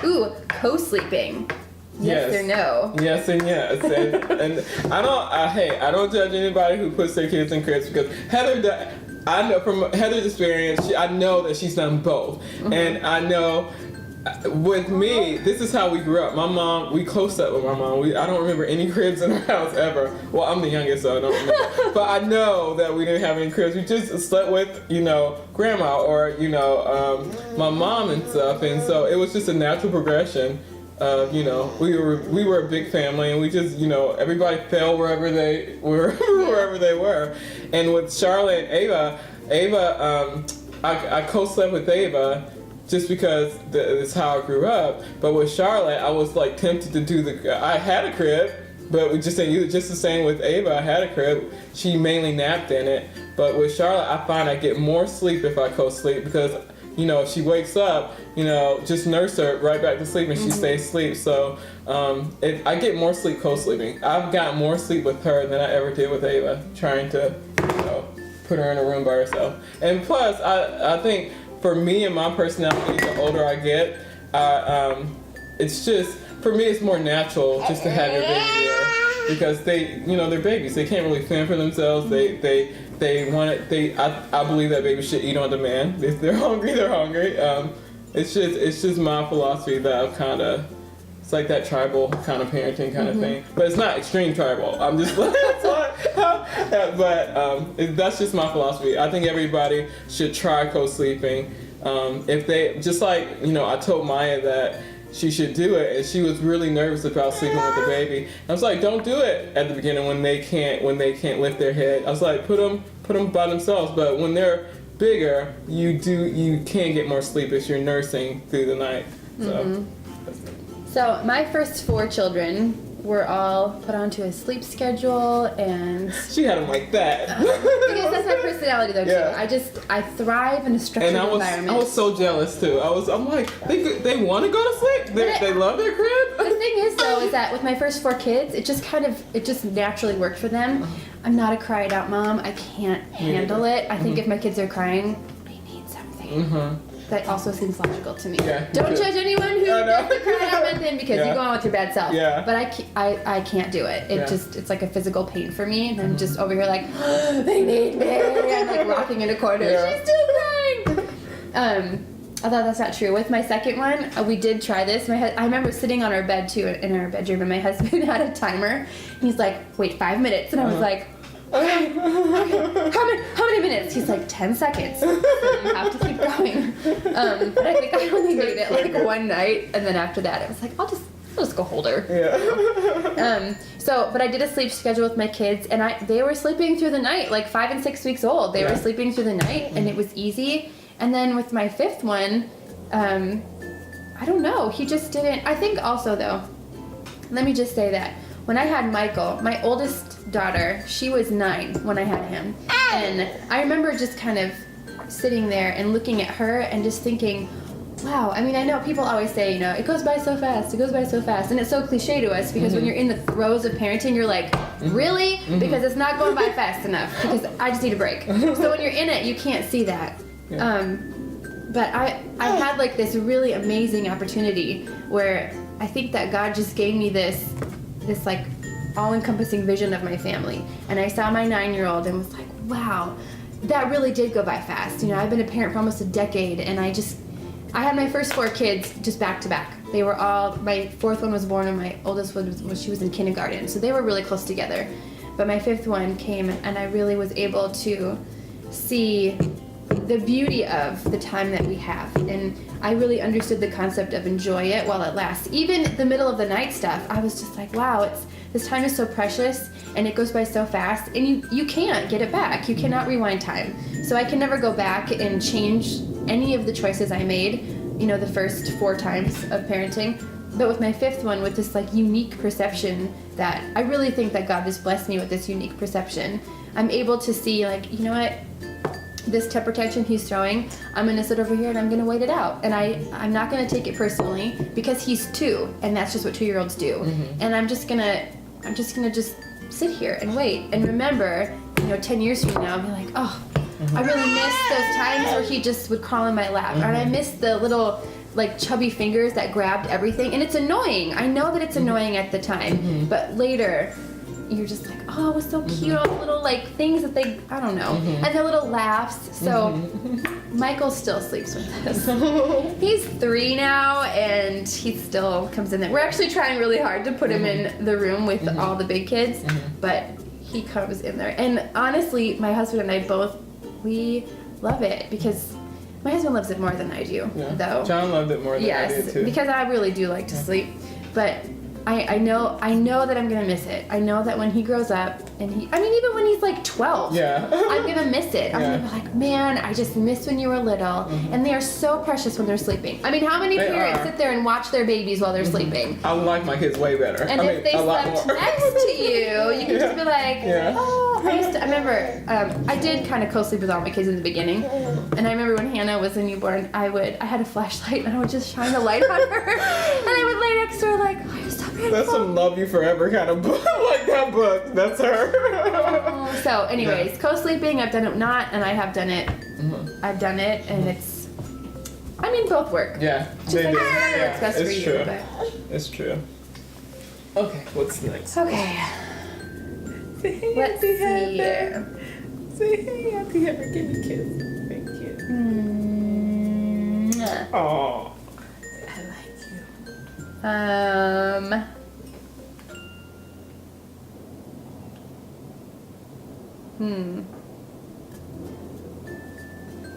Ooh, co-sleeping. Yes or no? Yes and yes. And I don't judge anybody who puts their kids in cribs, because I know from Heather's experience, I know that she's done both. Mm-hmm. And I know with me, this is how we grew up. My mom, we close up with my mom. I don't remember any cribs in our house ever. Well, I'm the youngest, so I don't remember. But I know that we didn't have any cribs. We just slept with, grandma or, my mom and stuff. And so it was just a natural progression. We were a big family, and we just, everybody fell wherever they were, wherever they were. And with Charlotte and Ava, I co-slept with Ava just because it's how I grew up. But with Charlotte, I was like tempted to do I had a crib, but we just didn't use it. Just the same with Ava, I had a crib. She mainly napped in it. But with Charlotte, I find I get more sleep if I co-sleep, because if she wakes up, just nurse her right back to sleep and she stays asleep. So I get more sleep co-sleeping. I've got more sleep with her than I ever did with Ava, trying to put her in a room by herself. And plus, I think for me and my personality, the older I get, it's just, for me, it's more natural just to have your baby there, because they're babies. They can't really fend for themselves. They want it. I believe that babies should eat on demand. If they're hungry, they're hungry. It's just my philosophy that I've kind of. It's like that tribal kind of parenting kind of thing, but it's not extreme tribal. I'm just but that's just my philosophy. I think everybody should try co-sleeping. If they just I told Myia that she should do it, and she was really nervous about sleeping with the baby. I was like, don't do it at the beginning when they can't lift their head. I was like, put them by themselves. But when they're bigger, you can get more sleep if you're nursing through the night. So my first 4 children were all put onto a sleep schedule, and she had them like that. Because that's my personality though too. I thrive in a structured environment. I was so jealous too. I'm like, they want to go to sleep. They love their crib. The thing is though, is that with my first 4 kids, it just naturally worked for them. I'm not a cry it out mom. I can't handle it. I think if my kids are crying, they need something. That also seems logical to me. Yeah, don't judge anyone who does the cry out method, because you're going with your bad self. Yeah. But I can't do it. It's like a physical pain for me, and I'm just over here like, oh, they need me. I'm like rocking in a corner. She's still crying. Although that's not true. With my second one, we did try this. I remember sitting on our bed too, in our bedroom, and my husband had a timer. And he's like, wait 5 minutes, and I was like, okay. How many minutes? He's like, 10 seconds. So you have to keep going. But I think I only made it like one night, and then after that, I was like, I'll just go hold her. Yeah. But I did a sleep schedule with my kids, and they were sleeping through the night, like 5 and 6 weeks old. They were sleeping through the night, and it was easy. And then with my 5th one, I don't know. He just didn't. I think also though, let me just say that when I had Michael, my oldest daughter, she was 9 when I had him. And I remember just kind of sitting there and looking at her and just thinking, wow. I mean, I know people always say, it goes by so fast. It goes by so fast. And it's so cliche to us, because when you're in the throes of parenting, you're like, really? Because it's not going by fast enough, because I just need a break. So when you're in it, you can't see that. But I had like this really amazing opportunity where I think that God just gave me this like all-encompassing vision of my family. And I saw my 9-year-old and was like, wow, that really did go by fast. I've been a parent for almost a decade, and I had my first 4 kids just back to back. They were all, my 4th one was born and my oldest one she was in kindergarten. So they were really close together. But my 5th one came, and I really was able to see the beauty of the time that we have, and I really understood the concept of enjoy it while it lasts. Even the middle of the night stuff, I was just like, wow, this time is so precious, and it goes by so fast, and you can't get it back. You cannot rewind time. So I can never go back and change any of the choices I made, the first 4 times of parenting. But with my 5th one, with this like unique perception that I really think that God has blessed me with, this unique perception, I'm able to see like, you know what? This temper tantrum he's throwing, I'm going to sit over here and I'm going to wait it out. And I'm not going to take it personally, because he's 2, and that's just what 2-year-olds do. And I'm just going to sit here and wait and remember, 10 years from now, I'll be like, oh, I really miss those times where he just would crawl in my lap. Or I miss the little like chubby fingers that grabbed everything, and it's annoying. I know that it's annoying at the time, but later you're just like, oh, it was so cute, all the little like things that they, I don't know, and their little laughs. So Michael still sleeps with us. He's 3 now, and he still comes in there. We're actually trying really hard to put him in the room with all the big kids, but he comes in there. And honestly, my husband and I both, we love it because my husband loves it more than I do, though. John loved it more than I did too. Because I really do like to sleep, but I know that I'm gonna miss it. I know that when he grows up, and even when he's like 12, I'm gonna miss it. I'm gonna be like, man, I just miss when you were little. And they are so precious when they're sleeping. I mean, how many parents sit there and watch their babies while they're sleeping? I like my kids way better. And if they slept next to you, you can just be like, oh. I remember, I did kind of co-sleep with all my kids in the beginning. And I remember when Hannah was a newborn, I had a flashlight and I would just shine a light on her. And I would lay next to her like, oh, you're so beautiful. That's some Love You Forever kind of book. Like that book. That's her. So anyways, co-sleeping, I've done it not, and I have done it. I've done it, and it's, both work. Yeah, they do. What's best for you. True. But. It's true. Okay, what's next? Okay. Let's see here. Say hey, Auntie Heather. Give me a kiss. Thank you. Aww. I like you.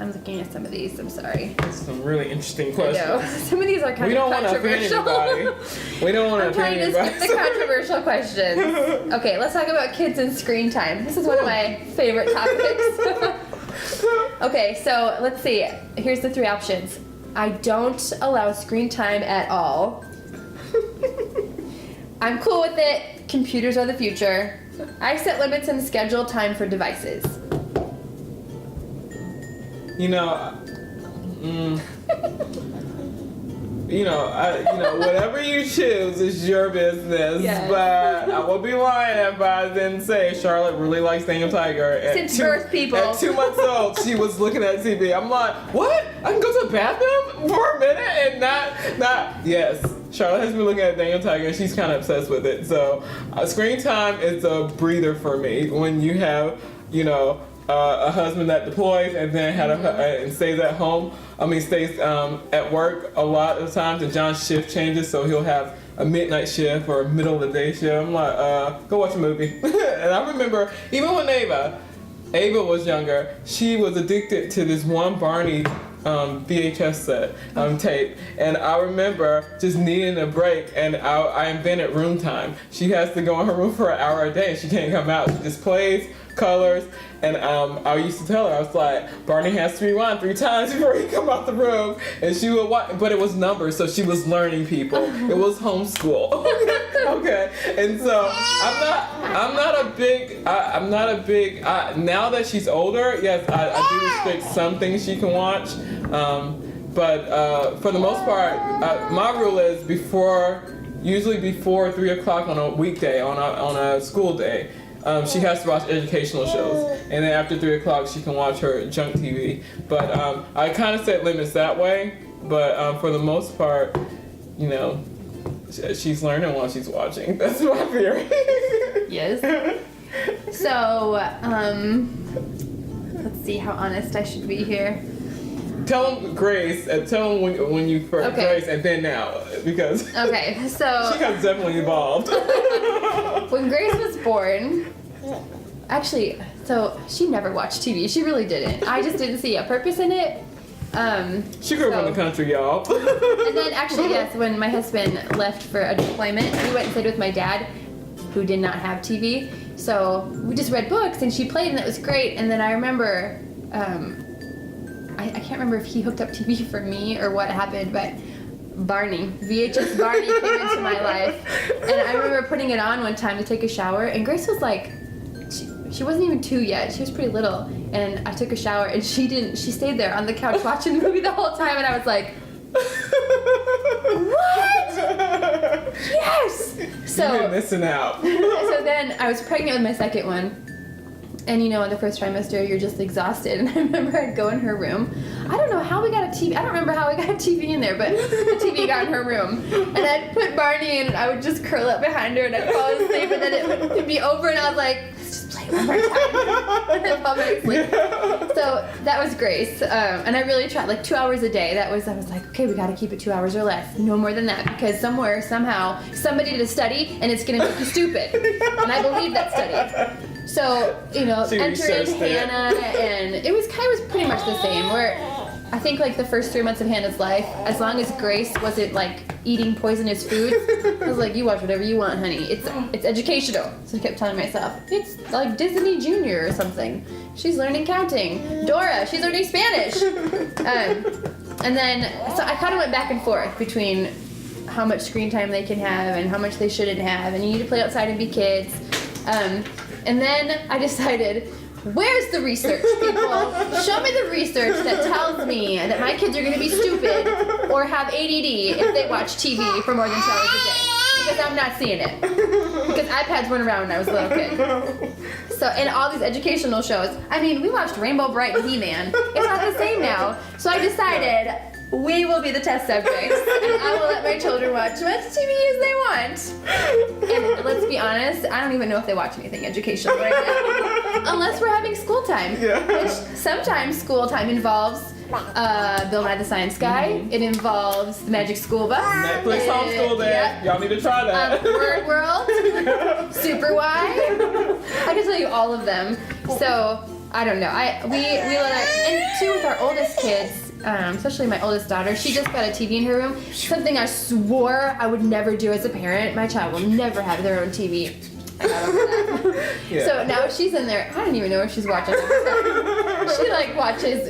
I'm looking at some of these. I'm sorry. That's some really interesting questions. I know. Some of these are kind of controversial. We don't want to offend anybody. I'm trying to skip the controversial questions. Okay, let's talk about kids and screen time. This is one of my favorite topics. Okay, so let's see. Here's the 3 options. I don't allow screen time at all. I'm cool with it. Computers are the future. I set limits and schedule time for devices. Whatever you choose is your business. Yes. But I would be lying if I didn't say Charlotte really likes Daniel Tiger. Since birth, people. At 2 months old, she was looking at TV. I'm like, what? I can go to the bathroom for a minute and not. Yes. Charlotte has been looking at Daniel Tiger and she's kind of obsessed with it. So screen time is a breather for me when you have, a husband that deploys and then and stays at home. Stays at work a lot of the times, and John's shift changes, so he'll have a midnight shift or a middle of the day shift. I'm like, go watch a movie. And I remember, even when Ava was younger, she was addicted to this one Barney VHS set tape, and I remember just needing a break, and I invented room time. She has to go in her room for an hour a day, and she can't come out. She just plays, colors, and I used to tell her, I was like, Barney has to rewind 3 times before he come out the room, and she would watch, but it was numbers, so she was learning people. It was homeschool. Okay, and so I'm not a big. Now that she's older, yes, I do restrict some things she can watch, but for the most part, my rule is usually before 3 o'clock on a weekday, on a school day. She has to watch educational shows, and then after 3 o'clock she can watch her junk TV. But I kind of set limits that way. But for the most part, she's learning while she's watching. That's my theory. Yes. So let's see how honest I should be here. Tell them Grace, tell them when you first Grace, and then now, because so she has definitely evolved. When Grace was born, actually, so she never watched TV. She really didn't. I just didn't see a purpose in it. She grew up in the country, y'all. And then actually, yes, when my husband left for a deployment, we went and stayed with my dad, who did not have TV. So we just read books, and she played, and it was great. And then I remember, I can't remember if he hooked up TV for me or what happened, but VHS Barney came into my life. And I remember putting it on one time to take a shower, and Grace was like, she wasn't even 2 yet. She was pretty little. And I took a shower, and she stayed there on the couch watching the movie the whole time, and I was like, what? Yes! So you've been missing out. So then I was pregnant with my second one, And in the first trimester, you're just exhausted. And I remember I'd go in her room. I don't know how we got a TV. I don't remember how we got a TV in there, but the TV got in her room. And I'd put Barney in, and I would just curl up behind her, and I'd fall asleep, and then it'd be over, and I was like, let's just play one more time. And then fall back asleep. So that was Grace. And I really tried, like 2 hours a day. I was like, okay, we got to keep it 2 hours or less. No more than that, because somewhere, somehow, somebody did a study, and it's going to make you stupid. And I believe that study. So, enter in Hannah, and it was pretty much the same, where I think like the first 3 months of Hannah's life, as long as Grace wasn't like eating poisonous foods, I was like, you watch whatever you want, honey. It's educational. So I kept telling myself, it's like Disney Junior or something. She's learning counting. Dora, she's learning Spanish. And then, so I kind of went back and forth between how much screen time they can have and how much they shouldn't have, and you need to play outside and be kids. And then I decided, where's the research, people? Show me the research that tells me that my kids are going to be stupid or have ADD if they watch TV for more than 2 hours a day. Because I'm not seeing it. Because iPads weren't around when I was a little kid. So, and all these educational shows. I mean, we watched Rainbow Bright and He-Man. It's not the same now. So I decided, we will be the test subjects, and I will let my children watch as much TV as they want. And let's be honest, I don't even know if they watch anything educational right now, unless we're having school time. Yeah. Which sometimes school time involves Bill Nye the Science Guy. Mm-hmm. It involves the Magic School Bus. Netflix Homeschool Day. Yep. Y'all need to try that. Word World. Super Y. I can tell you all of them. So I don't know. We let and too with our oldest kids. Especially my oldest daughter, she just got a TV in her room. Something I swore I would never do as a parent. My child will never have their own TV. I got over that. Yeah. So now she's in there. I don't even know what she's watching.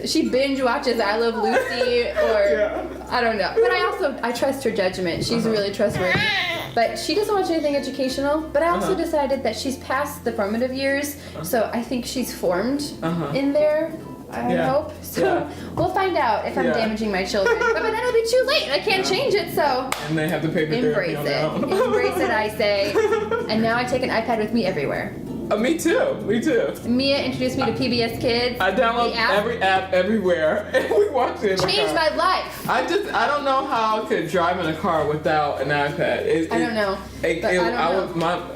She binge watches I Love Lucy, or I don't know. But I trust her judgment. She's really trustworthy. But she doesn't watch anything educational. But I also decided that she's past the formative years, so I think she's formed in there. I hope. So we'll find out if I'm damaging my children. But then it'll be too late. I can't change it, so. And they have to pay for therapy on their own. Embrace it, I say. And now I take an iPad with me everywhere. Me too. Myia introduced me to PBS Kids. I download every app everywhere, and we watch it. Changed my life. I don't know how I could drive in a car without an iPad. I don't know.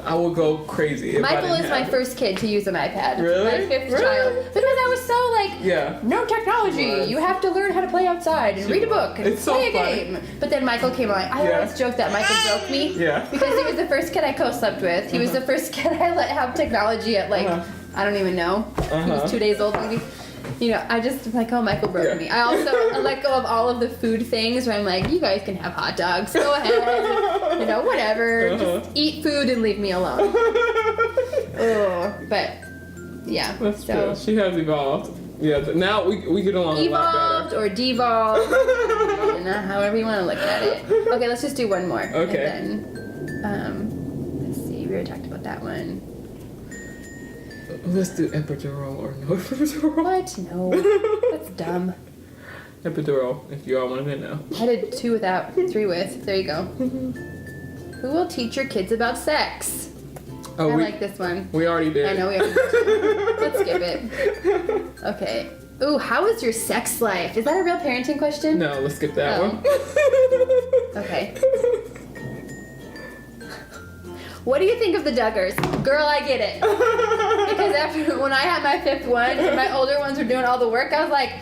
I would go crazy. Michael is my first kid to use an iPad. Really? My fifth child. Because I was so no technology. You have to learn how to play outside and read a book and play a game. But then Michael came along. I always joke that Michael broke me. Yeah. Because he was the first kid I co-slept with. He was the first kid I let have technology at I don't even know. He was 2 days old maybe. I just oh, Michael broke me. I also let go of all of the food things where I'm like, you guys can have hot dogs. Go ahead. Whatever. Just eat food and leave me alone. But yeah. That's good. She has evolved. Yeah, now we get along a lot better. Evolved or devolved. However you want to look at it. Okay, let's just do one more. Okay. And then, let's see. We already talked about that one. Let's do epidural or no epidural. What? No. That's dumb. Epidural, if you all want to know. I did 2 without, 3 with. There you go. Who will teach your kids about sex? I like this one. We already did. I know we already did. Let's skip it. Okay. Ooh, how is your sex life? Is that a real parenting question? No, let's skip that one. Okay. What do you think of the Duggars? Girl, I get it. Because when I had my 5th one and my older ones were doing all the work, I was like,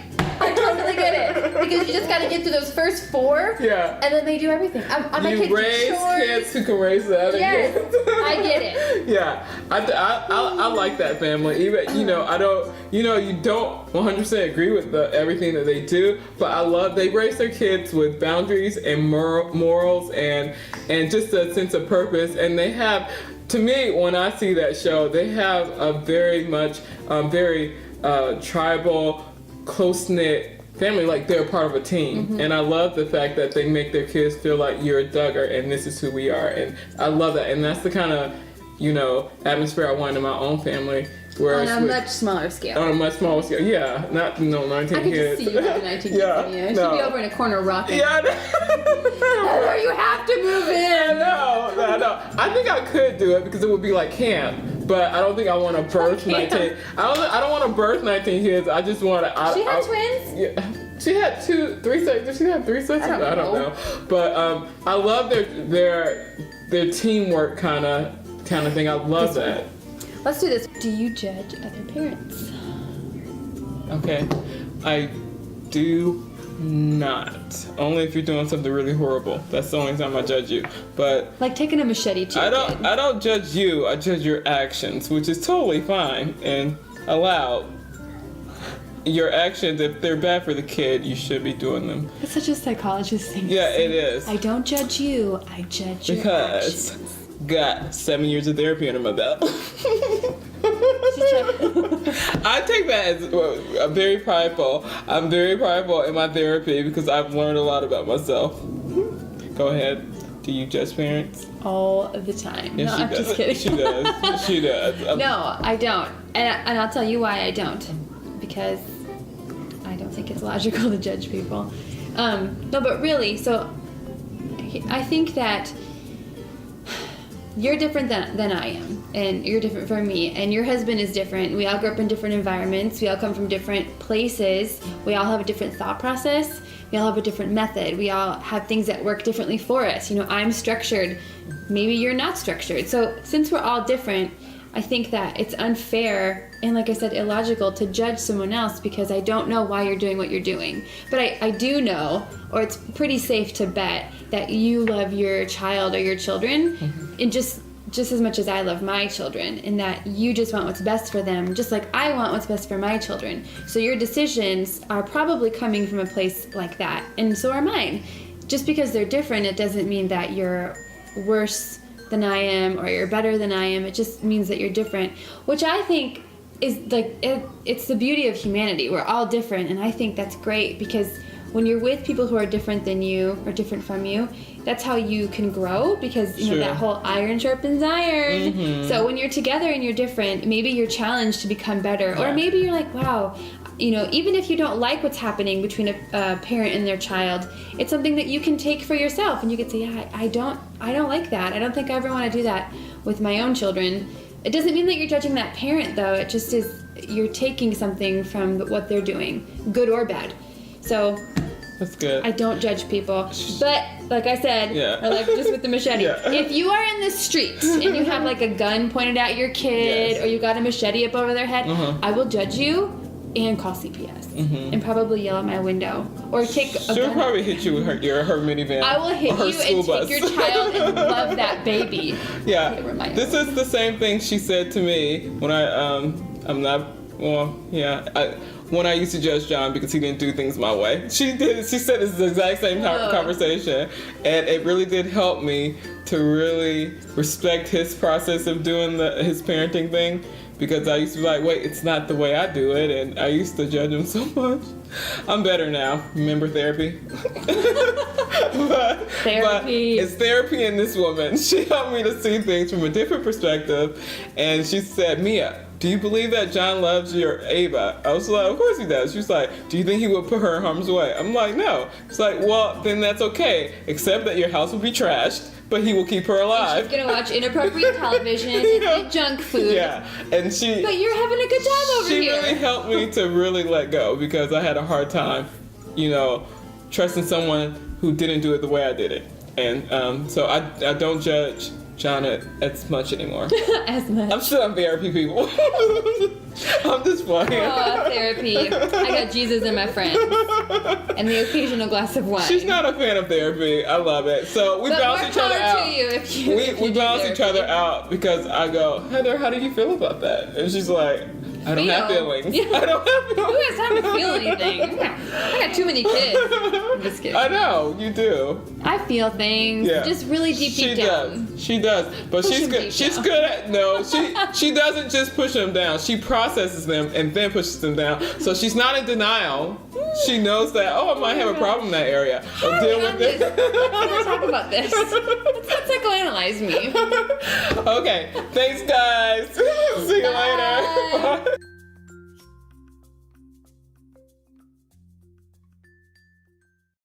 I totally get it. Because you just got to get through those first 4. Yeah. And then they do everything. You raise kids who can raise the other kids. I get it. Yeah. I like that family. Even, you don't 100% agree with everything that they do, but I love they raise their kids with boundaries and morals and just a sense of purpose. And they have, to me, when I see that show, they have a very much, very tribal, close-knit family, like they're part of a team. Mm-hmm. And I love the fact that they make their kids feel like you're a Duggar and this is who we are. And I love that. And that's the kind of, atmosphere I want in my own family. On a much smaller scale. On a much smaller scale, yeah. 19 kids. I could just see you having 19 kids. Yeah. She'd be over in a corner rocking. Yeah. Or you have to move in. No. I think I could do it because it would be like camp. but I don't think I want to birth Okay. 19. I don't want to birth 19 kids. I just want to. She had twins? Yeah. She had 3 sets. Did she have 3 sets? I don't know. But I love their teamwork kind of thing. I love that. Let's do this. Do you judge other parents? Okay, I do not. Only if you're doing something really horrible. That's the only time I judge you. But Like taking a machete to your kid. I don't judge you. I judge your actions, which is totally fine and allowed. Your actions, if they're bad for the kid, you should be doing them. It's such a psychologist thing. Yeah, it is. I don't judge you. I judge your Because actions. got 7 years of therapy under my belt. Just I take that as I'm very prideful. I'm very prideful in my therapy because I've learned a lot about myself. Go ahead. Do you judge parents? all the time. Yes, No, she I'm does. just kidding. She does. She does. No, I don't. And I'll tell you why I don't. Because I don't think it's logical to judge people. No, but really, so I think that you're different than I am, and you're different from me, and your husband is different. We all grew up in different environments. We all come from different places. We all have a different thought process. We all have a different method. We all have things that work differently for us. You know, I'm structured. Maybe you're not structured. So since we're all different, I think that it's unfair and, like I said, illogical to judge someone else because I don't know why you're doing what you're doing. But I do know, or it's pretty safe to bet, that you love your child or your children and just as much as I love my children, and that you just want what's best for them, just like I want what's best for my children. So your decisions are probably coming from a place like that, and so are mine. Just because they're different, it doesn't mean that you're worse than I am or you're better than I am. It just means that you're different, which I think is like it's the beauty of humanity. We're all different, and I think that's great because when you're with people who are different than you or different from you, that's how you can grow, because you know that whole iron sharpens iron. Mm-hmm. So when you're together and you're different, maybe you're challenged to become better, or maybe you're like, wow, you know, even if you don't like what's happening between a parent and their child, it's something that you can take for yourself, and you can say, yeah, I don't like that. I don't think I ever want to do that with my own children. It doesn't mean that you're judging that parent, though. It just is you're taking something from what they're doing, good or bad. So that's good. I don't judge people, but like I said, or like just with the machete, if you are in the street and you have like a gun pointed at your kid, or you got a machete up over their head, I will judge you and call CPS and probably yell at my window or take a She'll gun. probably hit you with her minivan. I will hit or her you and bus. take your child and love that baby. Yeah, this is the same thing she said to me when when I used to judge John because he didn't do things my way. She said it's the exact same conversation, and it really did help me to really respect his process of doing his parenting thing, because I used to be like, wait, it's not the way I do it, and I used to judge him so much. I'm better now. Remember therapy? but it's therapy in this woman. She helped me to see things from a different perspective, and she said, Myia, do you believe that John loves your Ava? I was like, of course he does. She was like, do you think he would put her in harm's way? I'm like, no. She's like, well, then that's okay, except that your house will be trashed, but he will keep her alive. And she's gonna watch inappropriate television and eat junk food. Yeah, and But you're having a good time over here. She really helped me to really let go, because I had a hard time, trusting someone who didn't do it the way I did it. And so I don't judge John as much anymore. As much. I'm still on therapy, people. I'm just playing. Oh, therapy. I got Jesus and my friends. And the occasional glass of wine. She's not a fan of therapy. I love it. So we balance each other out. We balance each other out, because I go, Heather, how do you feel about that? And she's like, I don't have feelings. Yeah. I don't have feelings. Who has time to feel anything? I got too many kids. I'm just kidding. I know, you do. I feel things. Yeah. Just really deep down. She does. But Push she's them good. deep She's down. good at she doesn't just push them down. She processes them and then pushes them down. So she's not in denial. She knows that, I might have a problem in that area. I'll deal with it. Let's talk about this. Let's psychoanalyze me. Okay. Thanks, guys. See you later. Bye. Bye.